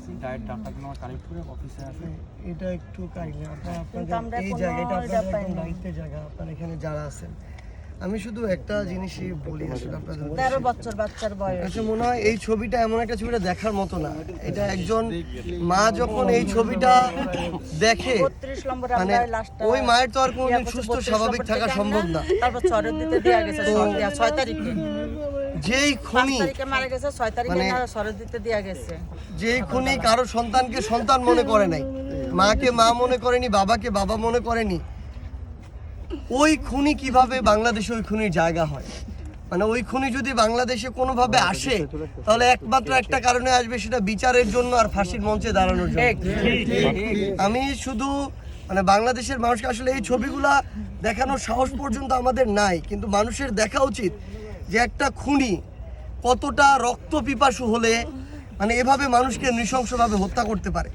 করতেছি ডাইরেক্ট ডাটাগুলো কালেক্ট করে অফিসে আসে। এটা একটু কাইন্ডলি আপনাদের এই জায়গাটা আপনাদের একদম দায়িত্বের জায়গা, আপনারা এখানে যারা আছেন, আমি শুধু একটা জিনিসই বলি আসলে আপনাদের 13 বছর বাচ্চার বয়স। আচ্ছা, মনে হয় এই ছবিটা এমন একটা ছবিটা দেখার মতো না। এটা একজন মা যখন এই ছবিটা দেখে 32 নম্বর মানে আমরা লাস্টটা ওই মায়ের তো আর কোনোদিন সুস্থ স্বাভাবিক থাকা সম্ভব না। তারপর ছড়ে দিতে দেয়া গেছে 6 তারিখে। যেই 5 খুনি তারিখে মারা গেছে, 6 তারিখে মানে- না ছড়ে দিতে দেয়া গেছে। যেই খুনি কারো সন্তানকে সন্তান মনে করে নাই, মাকে মা মনে করেনি, বাবাকে বাবা মনে করেনি, ওই খুনি কিভাবে বাংলাদেশে ওই খুনির জায়গা হয়? মানে ওই খুনি যদি বাংলাদেশে কোনোভাবে আসে তাহলে একমাত্র একটা কারণে আসবে, সেটা বিচারের জন্য আর ফাঁসির মঞ্চে দাঁড়ানোর জন্য। আমি শুধু মানে বাংলাদেশের মানুষকে আসলে এই ছবিগুলা দেখানোর সাহস পর্যন্ত আমাদের নাই, কিন্তু মানুষের দেখা উচিত যে একটা খুনি কতটা রক্ত পিপাসু হলে মানে এভাবে মানুষকে নৃশংসভাবে হত্যা করতে পারে।